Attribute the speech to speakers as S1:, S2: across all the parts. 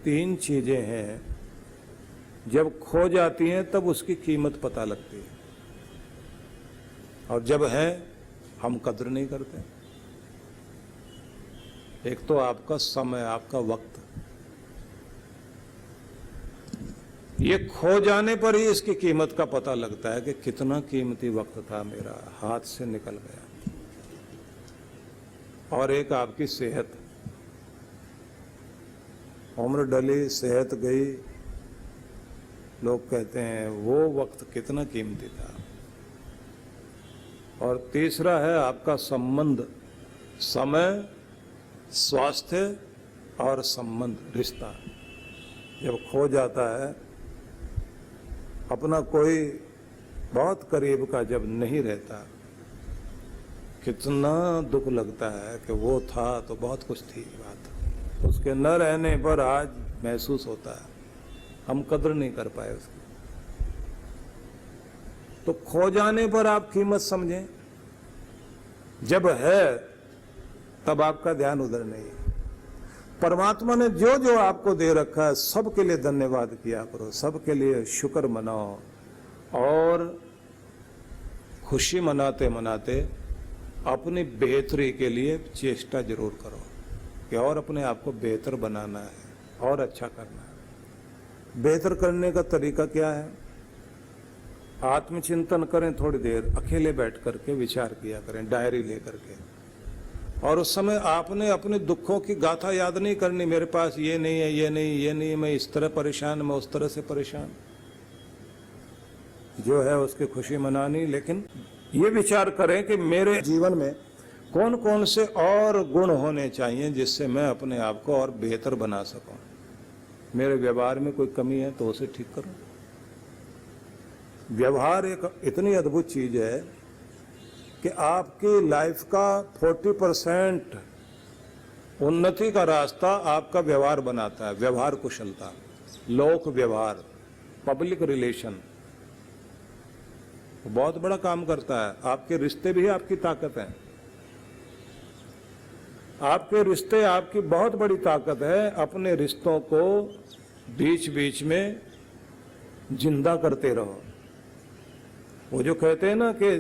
S1: तीन चीजें हैं, जब खो जाती हैं तब उसकी कीमत पता लगती है, और जब है हम कद्र नहीं करते। एक तो आपका समय, आपका वक्त, ये खो जाने पर ही इसकी कीमत का पता लगता है कि कितना कीमती वक्त था मेरा, हाथ से निकल गया। और एक आपकी सेहत, उम्र डली, सेहत गई, लोग कहते हैं वो वक्त कितना कीमती था। और तीसरा है आपका संबंध, समय, स्वास्थ्य और संबंध, रिश्ता। जब खो जाता है, अपना कोई बहुत करीब का जब नहीं रहता, कितना दुख लगता है कि वो था तो बहुत कुछ थी बात, उसके न रहने पर आज महसूस होता है हम कद्र नहीं कर पाए उसकी। तो खो जाने पर आप कीमत समझें, जब है तब आपका ध्यान उधर नहीं है। परमात्मा ने जो जो आपको दे रखा है सबके लिए धन्यवाद किया करो, सबके लिए शुक्र मनाओ, और खुशी मनाते मनाते अपनी बेहतरी के लिए चेष्टा जरूर करो कि और अपने आप को बेहतर बनाना है और अच्छा करना है। बेहतर करने का तरीका क्या है? आत्मचिंतन करें, थोड़ी देर अकेले बैठ करके विचार किया करें, डायरी लेकर के। और उस समय आपने अपने दुखों की गाथा याद नहीं करनी, मेरे पास ये नहीं है, ये नहीं, ये नहीं, मैं इस तरह परेशान, मैं उस तरह से परेशान। जो है उसकी खुशी मनानी, लेकिन ये विचार करें कि मेरे जीवन में कौन कौन से और गुण होने चाहिए जिससे मैं अपने आप को और बेहतर बना सकूं। मेरे व्यवहार में कोई कमी है तो उसे ठीक करूं। व्यवहार एक इतनी अद्भुत चीज है कि आपकी लाइफ का 40% उन्नति का रास्ता आपका व्यवहार बनाता है। व्यवहार कुशलता, लोक व्यवहार, पब्लिक रिलेशन बहुत बड़ा काम करता है। आपके रिश्ते भी आपकी ताकत है, आपके रिश्ते आपकी बहुत बड़ी ताकत है। अपने रिश्तों को बीच बीच में जिंदा करते रहो। वो जो कहते हैं ना कि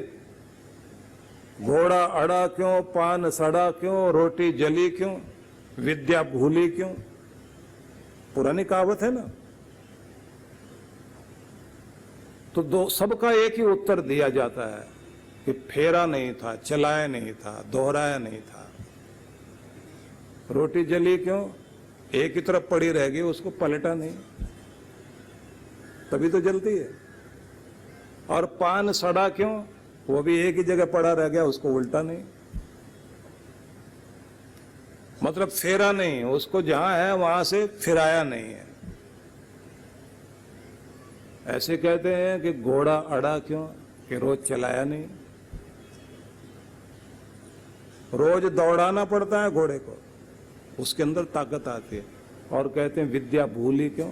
S1: घोड़ा अड़ा क्यों, पान सड़ा क्यों, रोटी जली क्यों, विद्या भूली क्यों, पुरानी कहावत है ना। तो दो सबका एक ही उत्तर दिया जाता है कि फेरा नहीं था, चलाया नहीं था, दोहराया नहीं था। रोटी जली क्यों? एक ही तरफ पड़ी रह गई, उसको पलटा नहीं, तभी तो जलती है। और पान सड़ा क्यों? वो भी एक ही जगह पड़ा रह गया, उसको उल्टा नहीं, मतलब फेरा नहीं, उसको जहां है वहां से फिराया नहीं है। ऐसे कहते हैं कि घोड़ा अड़ा क्यों, कि रोज चलाया नहीं। रोज दौड़ाना पड़ता है घोड़े को, उसके अंदर ताकत आती है। और कहते हैं विद्या भूली क्यों,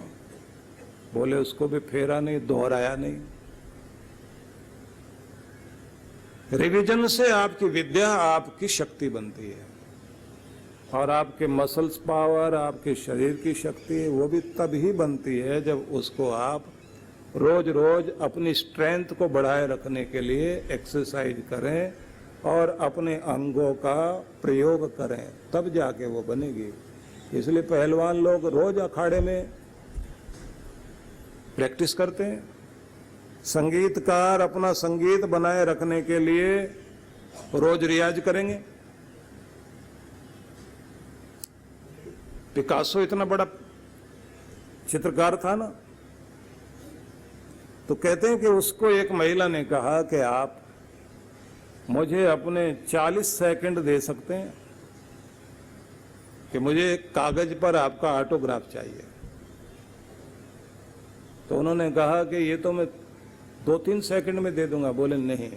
S1: बोले उसको भी फेरा नहीं, दोहराया नहीं। रिवीजन से आपकी विद्या आपकी शक्ति बनती है, और आपके मसल्स पावर, आपके शरीर की शक्ति, वो भी तभी बनती है जब उसको आप रोज रोज अपनी स्ट्रेंथ को बढ़ाए रखने के लिए एक्सरसाइज करें और अपने अंगों का प्रयोग करें, तब जाके वो बनेगी। इसलिए पहलवान लोग रोज अखाड़े में प्रैक्टिस करते हैं। संगीतकार अपना संगीत बनाए रखने के लिए रोज रियाज करेंगे। पिकासो इतना बड़ा चित्रकार था ना, तो कहते हैं कि उसको एक महिला ने कहा कि आप मुझे अपने 40 सेकंड दे सकते हैं कि मुझे एक कागज पर आपका ऑटोग्राफ चाहिए। तो उन्होंने कहा कि ये तो मैं 2-3 सेकंड में दे दूंगा। बोले नहीं,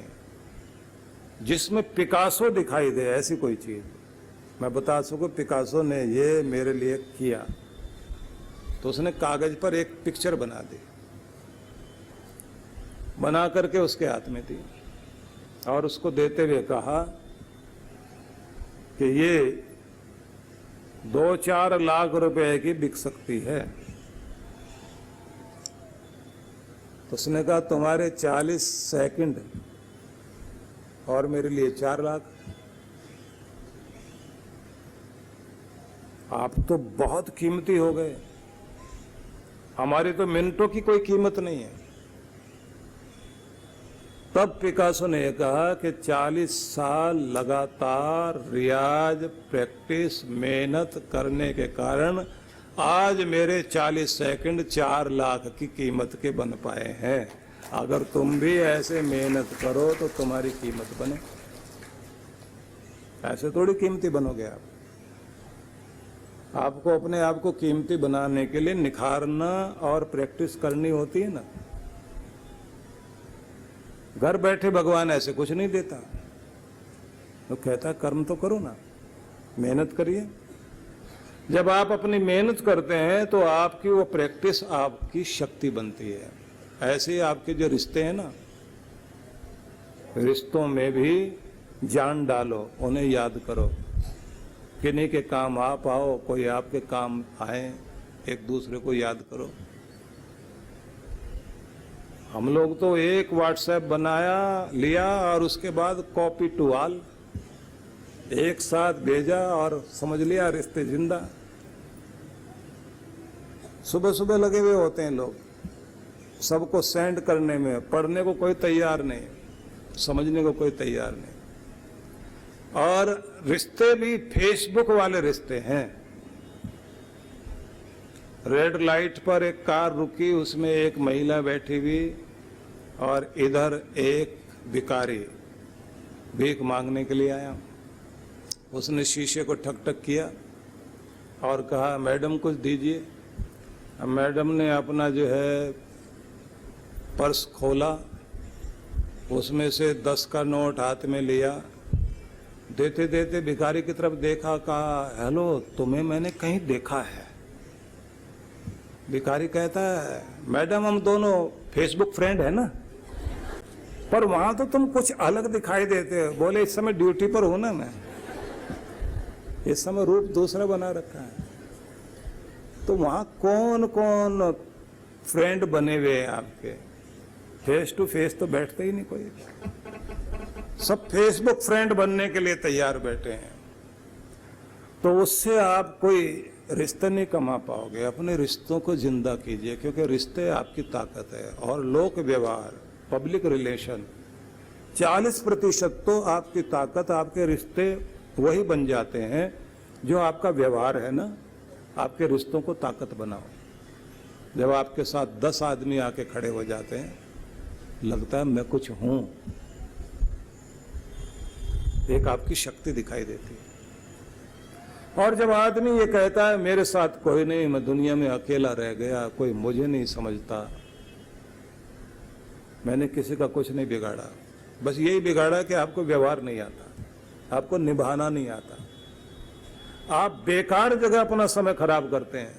S1: जिसमें पिकासो दिखाई दे ऐसी कोई चीज मैं बता सकूं पिकासो ने ये मेरे लिए किया। तो उसने कागज पर एक पिक्चर बना दी, बना करके उसके हाथ में दी और उसको देते हुए कहा कि ये 2-4 लाख रुपए की बिक सकती है। तो उसने कहा तुम्हारे 40 सेकंड और मेरे लिए 4 लाख। आप तो बहुत कीमती हो गए, हमारी तो मिनटों की कोई कीमत नहीं है। तब पिकासो ने कहा कि 40 साल लगातार रियाज, प्रैक्टिस, मेहनत करने के कारण आज मेरे 40 सेकंड 4 लाख की कीमत के बन पाए हैं। अगर तुम भी ऐसे मेहनत करो तो तुम्हारी कीमत बने। ऐसे थोड़ी कीमती बनोगे आप। आपको अपने आप को कीमती बनाने के लिए निखारना और प्रैक्टिस करनी होती है ना। घर बैठे भगवान ऐसे कुछ नहीं देता, तो कहता कर्म तो करो ना, मेहनत करिए। जब आप अपनी मेहनत करते हैं तो आपकी वो प्रैक्टिस आपकी शक्ति बनती है। ऐसे ही आपके जो रिश्ते हैं ना, रिश्तों में भी जान डालो, उन्हें याद करो। किन्हीं के काम आप आओ, कोई आपके काम आए, एक दूसरे को याद करो। हम लोग तो एक व्हाट्सएप बनाया, लिया और उसके बाद कॉपी टू ऑल एक साथ भेजा और समझ लिया रिश्ते जिंदा। सुबह सुबह लगे हुए होते हैं लोग सबको सेंड करने में, पढ़ने को कोई तैयार नहीं, समझने को कोई तैयार नहीं। और रिश्ते भी फेसबुक वाले रिश्ते हैं। रेड लाइट पर एक कार रुकी, उसमें एक महिला बैठी हुई और इधर एक भिखारी भीख मांगने के लिए आया। उसने शीशे को ठक ठक किया और कहा मैडम कुछ दीजिए। मैडम ने अपना जो है पर्स खोला, उसमें से 10 का नोट हाथ में लिया। देते देते भिखारी की तरफ देखा, कहा हेलो तुम्हें मैंने कहीं देखा है। भिखारी कहता है मैडम हम दोनों फेसबुक फ्रेंड है ना, पर वहां तो तुम कुछ अलग दिखाई देते हो। बोले इस समय ड्यूटी पर हूं ना मैं, इस समय रूप दूसरा बना रखा है। तो वहां कौन कौन फ्रेंड बने हुए हैं आपके? फेस टू फेस तो बैठते ही नहीं कोई, सब फेसबुक फ्रेंड बनने के लिए तैयार बैठे हैं। तो उससे आप कोई रिश्ते नहीं कमा पाओगे। अपने रिश्तों को जिंदा कीजिए, क्योंकि रिश्ते आपकी ताकत है। और लोक व्यवहार, पब्लिक रिलेशन, 40% तो आपकी ताकत, आपके रिश्ते वही बन जाते हैं जो आपका व्यवहार है ना। आपके रिश्तों को ताकत बनाओ। जब आपके साथ 10 आदमी आके खड़े हो जाते हैं, लगता है मैं कुछ हूं, एक आपकी शक्ति दिखाई देती है। और जब आदमी ये कहता है मेरे साथ कोई नहीं, मैं दुनिया में अकेला रह गया, कोई मुझे नहीं समझता, मैंने किसी का कुछ नहीं बिगाड़ा, बस यही बिगाड़ा कि आपको व्यवहार नहीं आता, आपको निभाना नहीं आता, आप बेकार जगह अपना समय खराब करते हैं।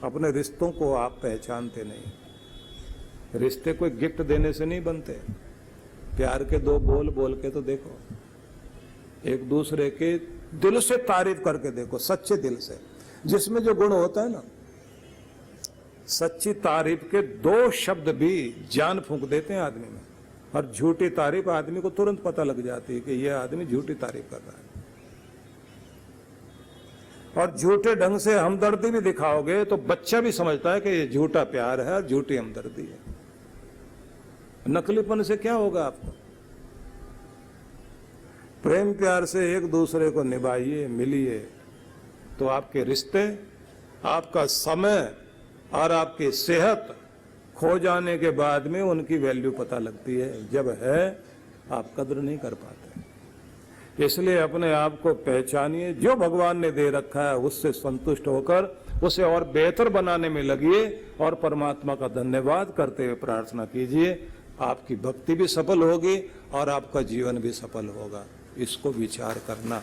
S1: अपने रिश्तों को आप पहचानते नहीं। रिश्ते कोई गिफ्ट देने से नहीं बनते। प्यार के 2 बोल बोल के तो देखो, एक दूसरे के दिल से तारीफ करके देखो, सच्चे दिल से, जिसमें जो गुण होता है ना। सच्ची तारीफ के 2 शब्द भी जान फूंक देते हैं आदमी में। और झूठी तारीफ आदमी को तुरंत पता लग जाती है कि यह आदमी झूठी तारीफ कर रहा है। और झूठे ढंग से हमदर्दी भी दिखाओगे तो बच्चा भी समझता है कि ये झूठा प्यार है और झूठी हमदर्दी है। नकलीपन से क्या होगा आपको? प्रेम प्यार से एक दूसरे को निभाइए, मिलिए, तो आपके रिश्ते, आपका समय और आपकी सेहत खो जाने के बाद में उनकी वैल्यू पता लगती है। जब है आप कद्र नहीं कर पाते। इसलिए अपने आप को पहचानिए, जो भगवान ने दे रखा है उससे संतुष्ट होकर उसे और बेहतर बनाने में लगिए और परमात्मा का धन्यवाद करते हुए प्रार्थना कीजिए। आपकी भक्ति भी सफल होगी और आपका जीवन भी सफल होगा। इसको विचार करना।